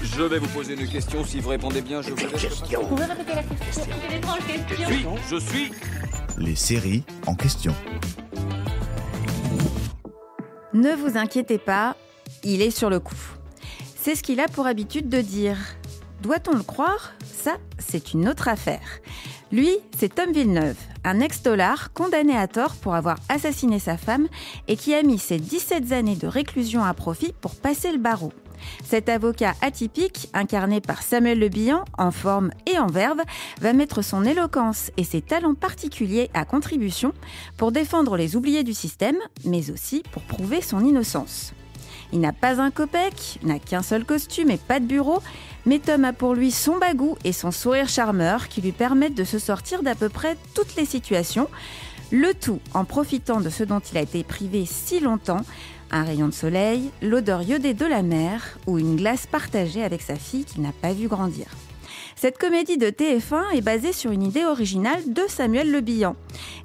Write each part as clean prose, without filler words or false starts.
Je vais vous poser une question. Si vous répondez bien, je vous laisse. Vous pouvez répéter la question? C'est une étrange question. Je suis. Les séries en question. Ne vous inquiétez pas, il est sur le coup. C'est ce qu'il a pour habitude de dire. Doit-on le croire? Ça, c'est une autre affaire. Lui, c'est Tom Villeneuve, un ex-dollar condamné à tort pour avoir assassiné sa femme et qui a mis ses 17 années de réclusion à profit pour passer le barreau. Cet avocat atypique, incarné par Samuel Le Bihan, en forme et en verve, va mettre son éloquence et ses talents particuliers à contribution pour défendre les oubliés du système, mais aussi pour prouver son innocence. Il n'a pas un copec, n'a qu'un seul costume et pas de bureau, mais Tom a pour lui son bagou et son sourire charmeur qui lui permettent de se sortir d'à peu près toutes les situations, le tout en profitant de ce dont il a été privé si longtemps, un rayon de soleil, l'odeur iodée de la mer ou une glace partagée avec sa fille qu'il n'a pas vue grandir. Cette comédie de TF1 est basée sur une idée originale de Samuel Le Bihan.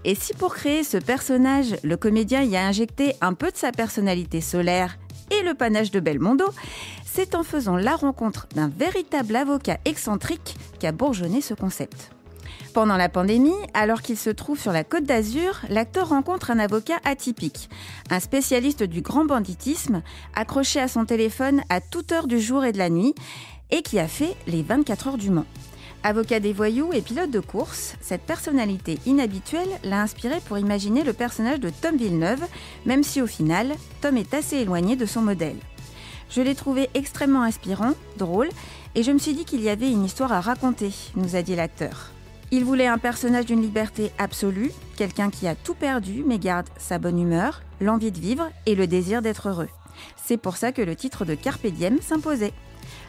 Et si pour créer ce personnage, le comédien y a injecté un peu de sa personnalité solaire et le panache de Belmondo, c'est en faisant la rencontre d'un véritable avocat excentrique qu'a bourgeonné ce concept. Pendant la pandémie, alors qu'il se trouve sur la Côte d'Azur, l'acteur rencontre un avocat atypique, un spécialiste du grand banditisme, accroché à son téléphone à toute heure du jour et de la nuit, et qui a fait les 24 heures du Mans. Avocat des voyous et pilote de course, cette personnalité inhabituelle l'a inspiré pour imaginer le personnage de Tom Villeneuve, même si au final, Tom est assez éloigné de son modèle. Je l'ai trouvé extrêmement inspirant, drôle, et je me suis dit qu'il y avait une histoire à raconter, nous a dit l'acteur. Il voulait un personnage d'une liberté absolue, quelqu'un qui a tout perdu mais garde sa bonne humeur, l'envie de vivre et le désir d'être heureux. C'est pour ça que le titre de Carpe Diem s'imposait.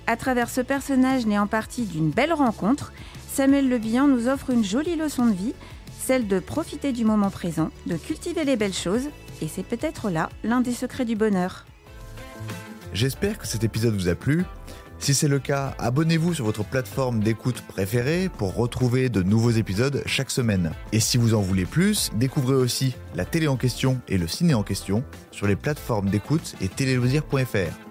À travers ce personnage né en partie d'une belle rencontre, Samuel Le Bihan nous offre une jolie leçon de vie, celle de profiter du moment présent, de cultiver les belles choses, et c'est peut-être là l'un des secrets du bonheur. J'espère que cet épisode vous a plu. Si c'est le cas, abonnez-vous sur votre plateforme d'écoute préférée pour retrouver de nouveaux épisodes chaque semaine. Et si vous en voulez plus, découvrez aussi la télé en question et le ciné en question sur les plateformes d'écoute et téléloisirs.fr.